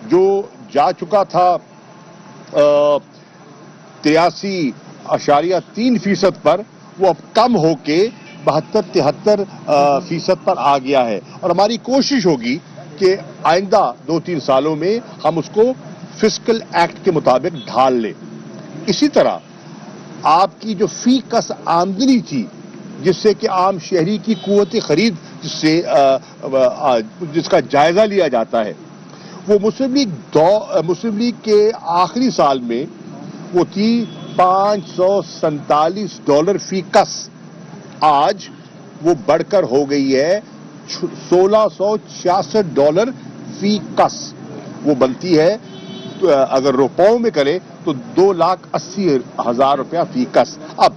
جو جا چکا تھا 83.3% پر، وہ اب کم ہو کے 72-73% پر آ گیا ہے، اور ہماری کوشش ہوگی کہ آئندہ 2-3 سالوں میں ہم اس کو فسکل ایکٹ کے مطابق ڈھال لیں۔ اسی طرح آپ کی جو فی کس آمدنی تھی، جس سے کہ عام شہری کی قوت خرید جس کا جائزہ لیا جاتا ہے، وہ مسلم لیگ کے آخری سال میں وہ تھی $547 فی کس، آج وہ بڑھ کر ہو گئی ہے $1666 فی کس۔ وہ بنتی ہے اگر روپوں میں کریں تو $2,80,000 فی کس۔ اب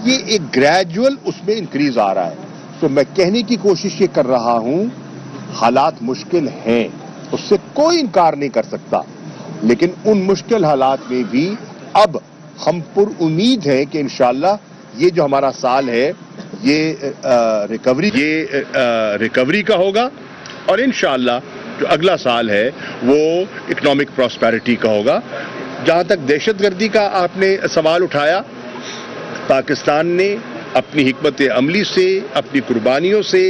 یہ ایک گریجول اس میں انکریز آ رہا ہے، تو میں کہنے کی کوشش یہ کر رہا ہوں، حالات مشکل ہیں، اس سے کوئی انکار نہیں کر سکتا، لیکن ان مشکل حالات میں بھی اب ہم پر امید ہیں کہ انشاءاللہ یہ جو ہمارا سال ہے یہ ریکوری کا ہوگا، اور انشاءاللہ جو اگلا سال ہے وہ اکنامک پراسپیرٹی کا ہوگا۔ جہاں تک دہشت گردی کا آپ نے سوال اٹھایا، پاکستان نے اپنی حکمت عملی سے، اپنی قربانیوں سے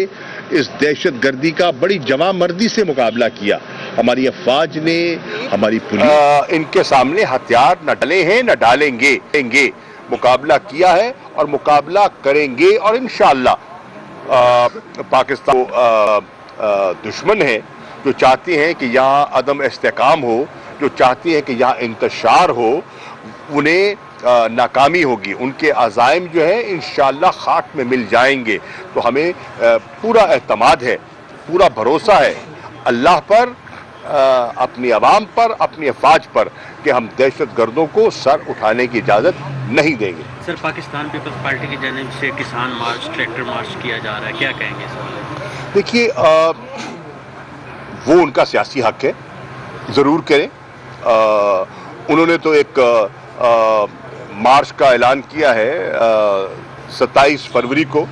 اس دہشت گردی کا بڑی جواں مردی سے مقابلہ کیا۔ ہماری افواج نے، ہماری پولیس ان کے سامنے ہتھیار نہ ڈالے ہیں، نہ ڈالیں گے، مقابلہ کیا ہے اور مقابلہ کریں گے، اور انشاءاللہ پاکستان دشمن ہیں جو چاہتے ہیں کہ یہاں عدم استحکام ہو، جو چاہتے ہیں کہ یہاں انتشار ہو، انہیں ناکامی ہوگی، ان کے عزائم جو ہیں انشاءاللہ خاک میں مل جائیں گے۔ تو ہمیں پورا اعتماد ہے، پورا بھروسہ ہے اللہ پر، اپنی عوام پر، اپنی افواج پر، کہ ہم دہشت گردوں کو سر اٹھانے کی اجازت نہیں دیں گے۔ سر، پاکستان پیپلز پارٹی کی جانب سے کسان مارچ، ٹریکٹر مارچ کیا جا رہا ہے، کیا کہیں گے اس والے؟ دیکھیے، وہ ان کا سیاسی حق ہے، ضرور کریں۔ انہوں نے تو ایک مارچ کا اعلان کیا ہے 27 فروری کو،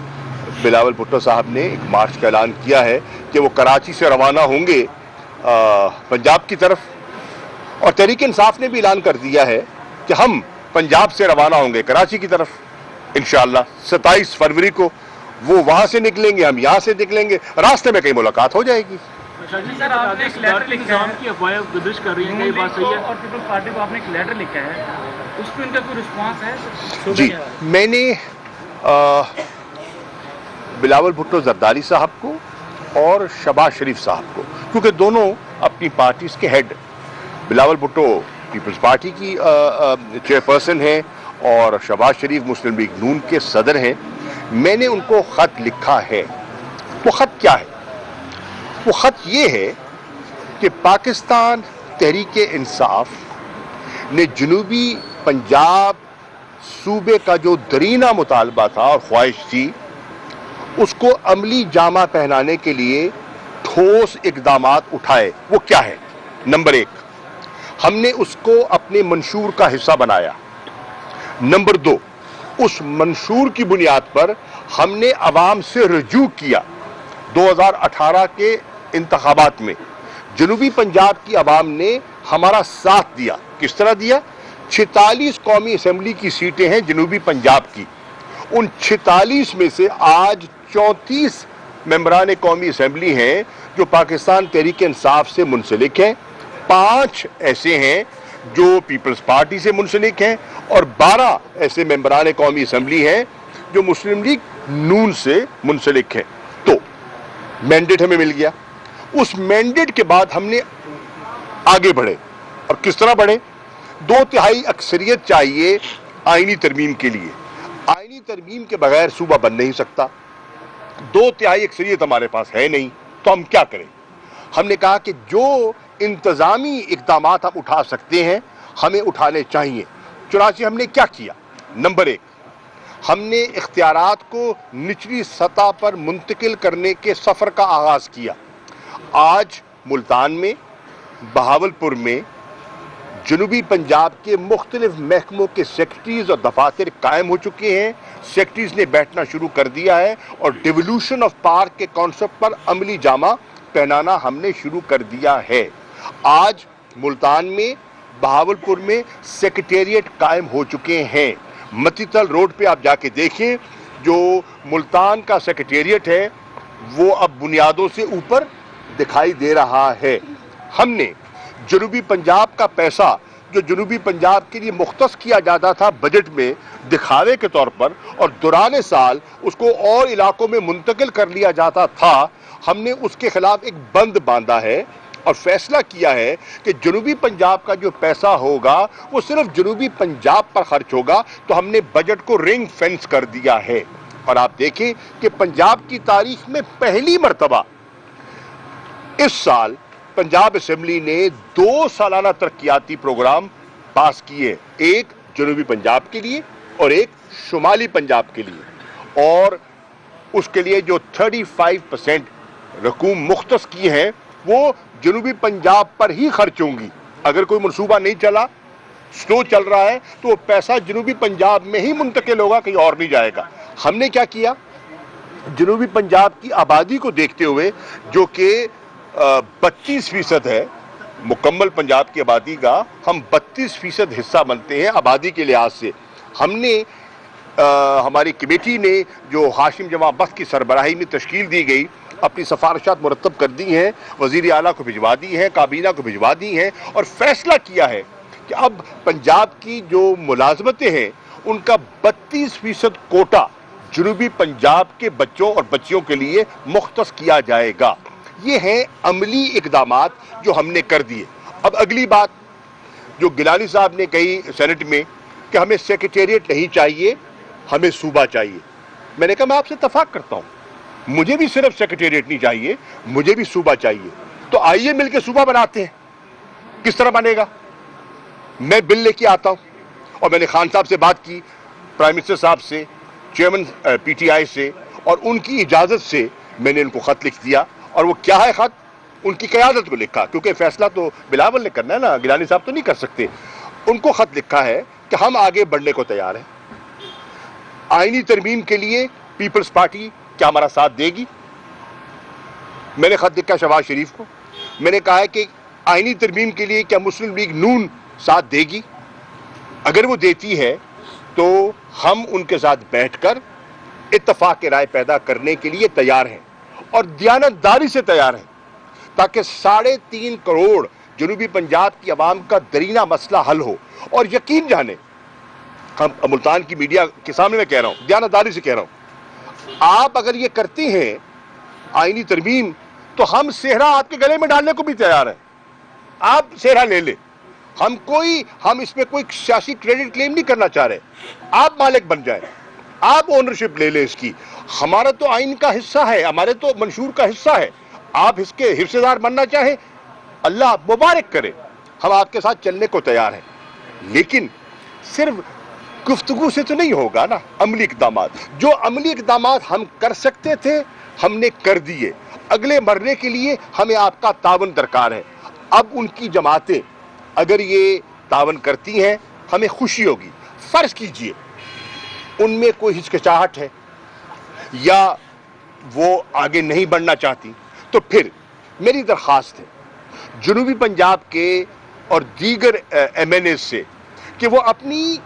بلاول بھٹو صاحب نے ایک مارچ کا اعلان کیا ہے کہ وہ کراچی سے روانہ ہوں گے پنجاب کی طرف، اور تحریک انصاف نے بھی اعلان کر دیا ہے کہ ہم پنجاب سے روانہ ہوں گے کراچی کی طرف انشاءاللہ 27 فروری کو۔ وہ وہاں سے نکلیں گے، ہم یہاں سے نکلیں گے، راستے میں کہیں ملاقات ہو جائے گی۔ سر، آپ نے ایک لیٹر لکھا ہے کہ افواہیں گردش کر رہی ہیں، یہ بات صحیح ہے؟ اور پیپلز پارٹی کو آپ نے ایک لیٹر لکھا ہے، اس پہ ان کا کوئی رسپانس ہے؟ جی، میں نے بلاول بھٹو زرداری صاحب کو اور شہباز شریف صاحب کو، کیونکہ دونوں اپنی پارٹیز کے ہیڈ، بلاول بھٹو پیپلز پارٹی کی چیئرپرسن ہیں اور شہباز شریف مسلم لیگ نون کے صدر ہیں، میں نے ان کو خط لکھا ہے۔ وہ خط کیا ہے؟ وہ خط یہ ہے کہ پاکستان تحریک انصاف نے جنوبی پنجاب صوبے کا جو درینہ مطالبہ تھا اور خواہش تھی، اس کو عملی جامہ پہنانے کے لیے ٹھوس اقدامات اٹھائے۔ وہ کیا ہے؟ نمبر 1، ہم نے اس کو اپنے منشور کا حصہ بنایا۔ نمبر 2، اس منشور کی بنیاد پر ہم نے عوام سے رجوع کیا۔ 2018 کے انتخابات میں جنوبی پنجاب کی عوام نے ہمارا ساتھ دیا۔ کس طرح دیا؟ 46 قومی اسمبلی کی سیٹیں ہیں جنوبی پنجاب کی، ان 46 میں سے آج 34 ممبران قومی اسمبلی ہیں جو پاکستان تحریک انصاف سے منسلک ہیں، 5 ایسے ہیں جو پیپلز پارٹی سے منسلک ہیں، اور 12 ایسے ممبران قومی اسمبلی ہیں جو مسلم لیگ نون سے منسلک ہیں۔ تو مینڈیٹ ہمیں مل گیا۔ اس مینڈیٹ کے بعد ہم نے آگے بڑھے، اور کس طرح بڑھے؟ 2/3 اکثریت چاہیے آئینی ترمیم کے لیے۔ آئینی ترمیم کے بغیر صوبہ بن نہیں سکتا، 2/3 اکثریت ہمارے پاس ہے نہیں، تو ہم کیا کریں؟ ہم نے کہا کہ جو انتظامی اقدامات ہم اٹھا سکتے ہیں ہمیں اٹھانے چاہیے۔ چنانچہ ہم نے کیا کیا؟ نمبر 1، ہم نے اختیارات کو نچلی سطح پر منتقل کرنے کے سفر کا آغاز کیا۔ آج ملتان میں، بہاولپور میں، جنوبی پنجاب کے مختلف محکموں کے سیکرٹریز اور دفاتر قائم ہو چکے ہیں، سیکرٹریز نے بیٹھنا شروع کر دیا ہے، اور ڈیولوشن آف پارک کے کانسیپٹ پر عملی جامہ پہنانا ہم نے شروع کر دیا ہے۔ آج मुल्तान में, बहावलपुर में सेक्रेटेरिएट कायम हो चुके हैं। मतीतल रोड पे आप जाके देखें, जो मुल्तान का सेक्रेटेरिएट है वो अब बुनियादों से ऊपर दिखाई दे रहा है। हमने जनूबी पंजाब का पैसा जो जनूबी पंजाब के लिए मुख्तस किया जाता था बजट में दिखावे के तौर पर, और दौरान साल उसको और इलाकों में मुंतकिल कर लिया जाता था, हमने उसके खिलाफ एक बंद बांधा है और फैसला किया है कि जनूबी पंजाब का जो पैसा होगा वो सिर्फ जनूबी पंजाब पर खर्च होगा। तो हमने बजट को रिंग फेंस कर दिया है। और आप देखें कि पंजाब की तारीख में पहली मर्तबा इस साल पंजाब असेंबली ने 2 सालाना तरक्याती प्रोग्राम पास किए, एक जनूबी पंजाब के लिए और एक शुमाली पंजाब के लिए, और उसके लिए जो 35% रकूम मुख्तस की हैं वो जनूबी पंजाब पर ही खर्च होंगी। अगर कोई मनसूबा नहीं चला, स्लो चल रहा है, तो वो पैसा जनूबी पंजाब में ही मुंतकिल होगा, कहीं और नहीं जाएगा। हमने क्या किया, जनूबी पंजाब की आबादी को देखते हुए, जो कि 32% है मुकम्मल पंजाब की आबादी का, हम 32% हिस्सा बनते हैं आबादी के लिहाज से। हमने हमारी कमेटी ने जो हाशिम जमा बख्श की सरबराही में तश्कील दी गई, अपनी सिफारिशात मुरतब कर दी हैं, वज़ीर आला को भिजवा दी हैं, काबीना को भिजवा दी हैं, और फैसला किया है कि अब पंजाब की जो मुलाजमतें हैं उनका 32% कोटा जनूबी पंजाब के बच्चों और बच्चियों के लिए मुख्तस किया जाएगा। ये हैं अमली इकदामात जो हमने कर दिए। अब अगली बात जो गिलानी साहब ने कही सेनेट में कि हमें सेक्रेटेरिएट नहीं चाहिए, हमें सूबा चाहिए, मैंने कहा मैं आपसे इत्तफाक करता हूँ, मुझे भी सिर्फ सेक्रेटेरिएट नहीं चाहिए, मुझे भी सूबा चाहिए। तो आइए मिलकर सूबा बनाते हैं। किस तरह बनेगा? मैं बिल लेके आता हूँ, और मैंने खान साहब से बात की, प्राइम मिनिस्टर साहब से, चेयरमैन PTI से, और उनकी इजाज़त से मैंने उनको ख़त लिख दिया। और वो क्या है ख़त? उनकी क़यादत को लिखा, क्योंकि फ़ैसला तो बिलावल ने करना है ना, गिलानी साहब तो नहीं कर सकते। उनको ख़त लिखा है कि हम आगे बढ़ने को तैयार हैं, आईनी तरमीम के लिए पीपल्स पार्टी क्या हमारा साथ देगी। मैंने ख़त लिखा शहबाज शरीफ को, मैंने कहा है कि आईनी तरमीम के लिए क्या मुस्लिम लीग नून साथ देगी। अगर वो देती है तो हम उनके साथ बैठकर इत्तफाक राय पैदा करने के लिए तैयार हैं, और दियानतदारी से तैयार हैं, ताकि 3.5 करोड़ जनूबी पंजाब की आवाम का दरीना मसला हल हो। और यकीन जाने, हम मुल्तान की मीडिया के सामने मैं कह रहा हूँ, दियानतदारी से कह रहा हूँ, आप अगर ये करती हैं आईनी तरमीम, तो हम सेहरा आपके गले में डालने को भी तैयार हैं। आप सेहरा ले ले, हम इसमें कोई सियासी क्रेडिट क्लेम नहीं करना चाह रहे। आप मालिक बन जाए, आप ओनरशिप ले ले इसकी। हमारा तो आइन का हिस्सा है, हमारे तो मंशूर का हिस्सा है। आप इसके हिस्सेदार बनना चाहें, अल्लाह मुबारक करे, हम आपके साथ चलने को तैयार हैं। लेकिन सिर्फ गुफ्तगू से तो नहीं होगा ना। अमली इक़दामात, जो अमली इक़दामात हम कर सकते थे हमने कर दिए। अगले मरने के लिए हमें आपका तावन दरकार है। अब उनकी जमातें अगर ये तावन करती हैं, हमें खुशी होगी। फ़र्ज़ कीजिए उनमें कोई हिचकिचाहट है या वो आगे नहीं बढ़ना चाहती, तो फिर मेरी दरख्वास्त है जनूबी पंजाब के और दीगर MNA से कि वो अपनी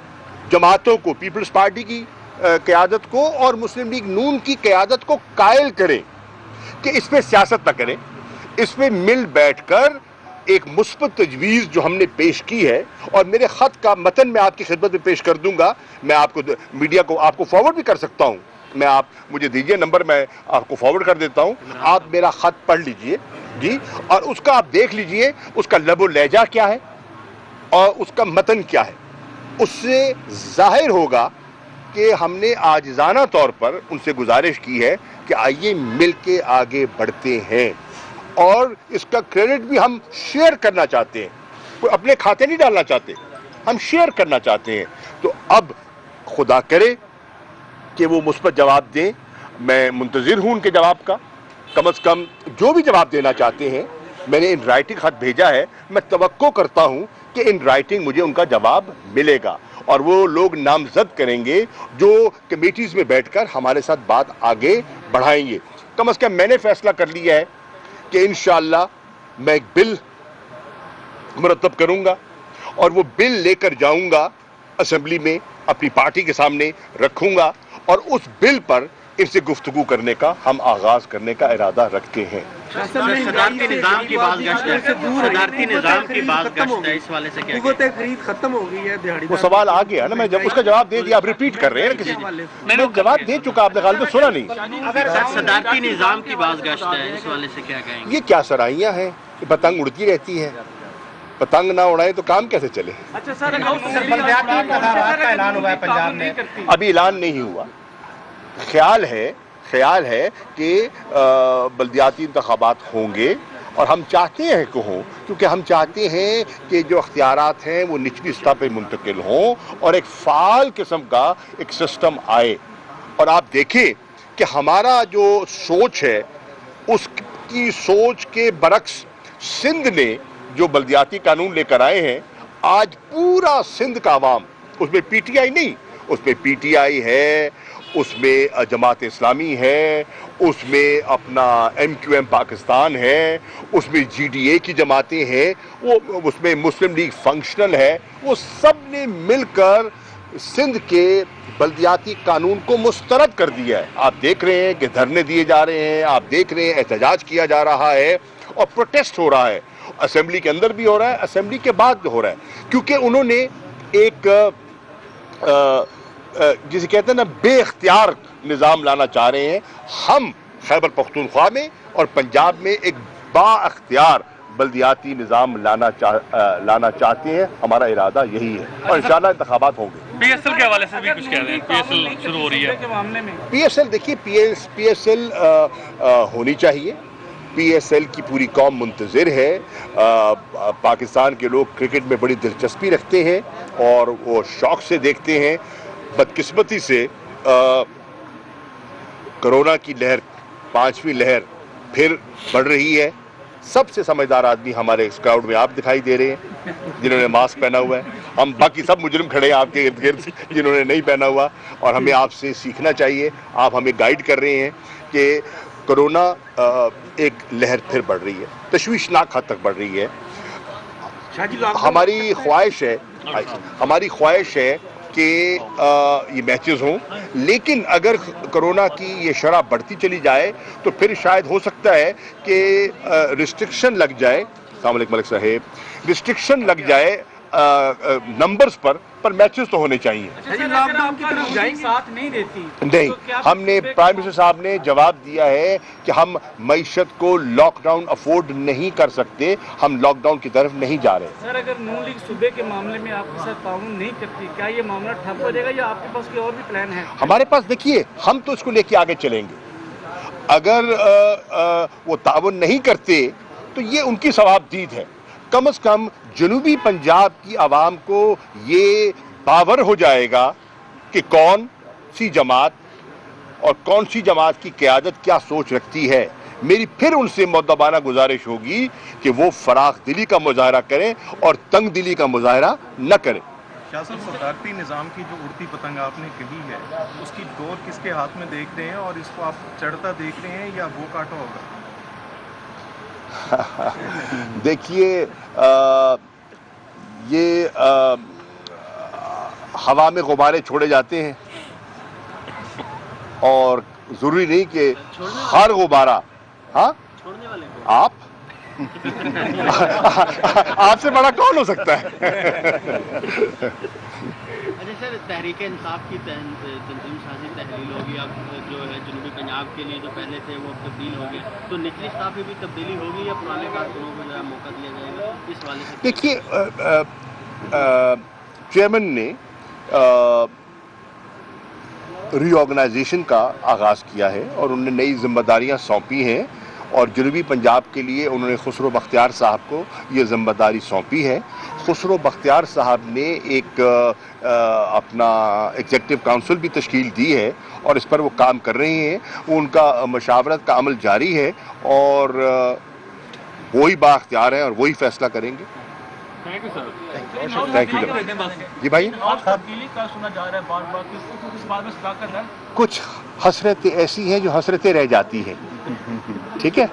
जमातों को, पीपल्स पार्टी की क़यादत को और मुस्लिम लीग नून की क़यादत को कायल करें कि इस पर सियासत न करें, इस पर मिल बैठकर एक मुस्बत तजवीज़ जो हमने पेश की है, और मेरे ख़त का मतन मैं आपकी खिदमत में पेश कर दूंगा। मैं आपको मीडिया को आपको फॉरवर्ड भी कर सकता हूँ। आप मुझे दीजिए नंबर, मैं आपको फॉरवर्ड कर देता हूँ। आप मेरा ख़त पढ़ लीजिए जी, और उसका आप देख लीजिए उसका लबो लहजा क्या है और उसका मतन क्या है। उससे ज़ाहिर होगा कि हमने आजिज़ाना तौर पर उनसे गुजारिश की है कि आइए मिल के आगे बढ़ते हैं, और इसका क्रेडिट भी हम शेयर करना चाहते हैं। कोई अपने खाते नहीं डालना चाहते, हम शेयर करना चाहते हैं। तो अब खुदा करे कि वो मुस्बत जवाब दें। मैं मुंतज़िर हूँ उनके जवाब का। कम से कम जो भी जवाब देना चाहते हैं, मैंने इन राइटिंग ख़त भेजा है, मैं तवक्को करता हूँ कि इन राइटिंग मुझे उनका जवाब मिलेगा, और वो लोग नामजद करेंगे जो कमेटीज़ में बैठकर हमारे साथ बात आगे बढ़ाएंगे। कम से कम मैंने फ़ैसला कर लिया है कि इंशाअल्लाह मैं एक बिल मुरतब करूंगा और वो बिल लेकर जाऊंगा असेंबली में, अपनी पार्टी के सामने रखूंगा और उस बिल पर इनसे गुफ्तगू करने का हम आगाज करने का इरादा रखते हैं। सदारती निजाम की बात सदारती निजाम की बात है, इस वाले से क्या कुव्वत खरीद खत्म हो गई है दिहाड़ी। वो सवाल आ गया ना, मैं जब उसका जवाब दे दिया, आप रिपीट कर रहे हैं ना किसी मैं जवाब दे चुका, आपने गालिबन सुना नहीं। सदारती निजाम की बात है, इस वाले से क्या कहेंगे? ये क्या सराहियां हैं कि पतंग उड़ती रहती है, पतंग ना उड़ाए तो काम कैसे चले? अच्छा सर, का ऐलान हुआ है पंजाब में, अभी ऐलान नहीं हुआ। ख्याल है कि बल्दियाती इंतखाबात होंगे और हम चाहते हैं कि हों, क्योंकि हम चाहते हैं कि जो अख्तियारात हैं वो निचली सतह पर मुंतकिल हों और एक फ़ाल किस्म का एक सिस्टम आए। और आप देखें कि हमारा जो सोच है उसकी सोच के बरक्स सिंध ने जो बल्दियाती कानून लेकर आए हैं, आज पूरा सिंध का आवाम, उसमें पीटीआई नहीं, उसमें पीटीआई है, उसमें जमात इस्लामी है, उसमें अपना MQM पाकिस्तान है, उसमें GDA की जमातें हैं, वो उसमें मुस्लिम लीग फंक्शनल है, वो सब ने मिलकर सिंध के बल्दियाती कानून को मुस्तरद कर दिया है। आप देख रहे हैं कि धरने दिए जा रहे हैं, आप देख रहे हैं एहतजाज किया जा रहा है और प्रोटेस्ट हो रहा है, असेंबली के अंदर भी हो रहा है, असेंबली के बाद भी हो रहा है, क्योंकि उन्होंने एक जिसे कहते हैं ना बेख्तियार निज़ाम लाना चाह रहे हैं। हम खैबर पख्तूनख्वा में और पंजाब में एक बाअख्तियार बल्दियाती निज़ाम लाना चाहते हैं, हमारा इरादा यही है और इंशाअल्लाह इंतखाबात होंगे। PSL के हवाले से भी कुछ कह रहे हैं, PSL शुरू हो रही है के मामले में। PSL देखिए, PSL होनी चाहिए, PSL की पूरी कौम मुंतज़िर है। पाकिस्तान के लोग क्रिकेट में बड़ी दिलचस्पी रखते हैं और वो शौक से देखते हैं। बदकिस्मती से कोरोना की लहर, 5वीं लहर फिर बढ़ रही है। सबसे समझदार आदमी हमारे इस क्राउड में आप दिखाई दे रहे हैं, जिन्होंने मास्क पहना हुआ है। हम बाकी सब मुजरिम खड़े हैं आपके इर्द गिर्द जिन्होंने नहीं पहना हुआ, और हमें आपसे सीखना चाहिए। आप हमें गाइड कर रहे हैं कि कोरोना एक लहर फिर बढ़ रही है, तशवीशनाक हद तक बढ़ रही है। हमारी ख्वाहिश है कि ये मैचेस हों, लेकिन अगर कोरोना की ये शरह बढ़ती चली जाए तो फिर शायद हो सकता है कि रिस्ट्रिक्शन लग जाए। अस्सलाम वालेकुम मलिक साहब, रिस्ट्रिक्शन लग जाए नंबर्स पर मैचेस तो होने चाहिए। लॉकडाउन की तरफ जाएंगे, साथ नहीं देती नहीं, हमने प्राइम मिनिस्टर साहब ने जवाब दिया है कि हम मईशत को लॉकडाउन अफोर्ड नहीं कर सकते, हम लॉकडाउन की तरफ नहीं जा रहे। सर, अगर नून लीग सूबे के मामले में आपके साथ ताउन नहीं करती, क्या ये मामला ठप हो जाएगा या आपके पास कोई और भी प्लान है? हमारे पास देखिए, हम तो इसको लेके आगे चलेंगे। अगर वो ताउन नहीं करते तो ये उनकी सवाबदीद है। कम से कम जनूबी पंजाब की आवाम को ये बावर हो जाएगा कि कौन सी जमात और कौन सी जमात की क़यादत क्या सोच रखती है। मेरी फिर उनसे मुद्दबाना गुजारिश होगी कि वो फराख दिली का मुजाहरा करें और तंग दिली का मुजाहरा न करें। शाह साहब, सदारती निज़ाम की जो उड़ती पतंग आपने कही है, उसकी डोर किसके हाथ में देख रहे हैं और इसको आप चढ़ता देख रहे हैं या वो काटा होगा? देखिए, ये हवा में गुब्बारे छोड़े जाते हैं और जरूरी नहीं कि हर गुब्बारा, हाँ छोड़ने वाले को आप आपसे बड़ा कौन हो सकता है? अच्छा सर, तहरीक इंसाफ की तंजीम साजी तहलील होगी, अब जो है जनूबी पंजाब के लिए जो पहले थे वो तब्दील हो गए, तो निचली सतह पे भी तब्दीली होगी या पुराने कारकुनों को जो है मौका दिया जाएगा? इस वाले से देखिए, चेयरमैन ने रीऑर्गेनाइजेशन का आगाज़ किया है और उन्होंने नई जिम्मेदारियां सौंपी हैं और जनूबी पंजाब के लिए उन्होंने खुसरो बख्तियार साहब को ये जिम्मेदारी सौंपी है। खुसरो बख्तियार साहब ने एक अपना एग्जीक्यूटिव काउंसिल भी तश्कील दी है और इस पर वो काम कर रहे हैं। उनका मशावरत का अमल जारी है और वही बाख्तियार हैं और वही फैसला करेंगे। Thank you sir. Thank you जी भाई। तब्दीली का सुना जा रहा है बार बार, इस बात में सदाकत है? कुछ हसरतें ऐसी हैं जो हसरतें रह जाती हैं, ठीक है।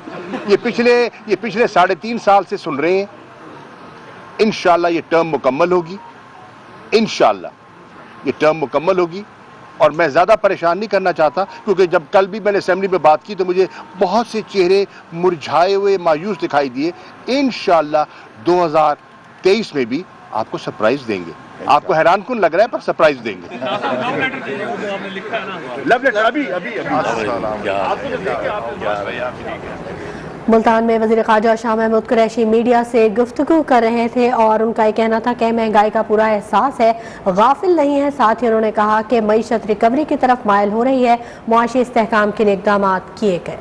ये पिछले 3.5 साल से सुन रहे हैं। इंशाल्लाह ये टर्म मुकम्मल होगी, इंशाल्लाह ये टर्म मुकम्मल होगी। और मैं ज़्यादा परेशान नहीं करना चाहता, क्योंकि जब कल भी मैंने असेंबली में बात की तो मुझे बहुत से चेहरे मुरझाए हुए, मायूस दिखाई दिए। इंशाल्लाह 2023 में भी आपको सरप्राइज देंगे। आपको हैरान कुन लग रहा है, पर सरप्राइज देंगे। लव लेटर अभी मुल्तान में वज़ीर ख़ारजा शाह महमूद कुरैशी मीडिया से गुफ्तगू कर रहे थे और उनका ये कहना था कि महंगाई का पूरा एहसास है, गाफिल नहीं है। साथ ही उन्होंने कहा कि मईशत रिकवरी की तरफ माइल हो रही है, मुआशी इस्तेहकाम के लिए इक़दामात किए गए।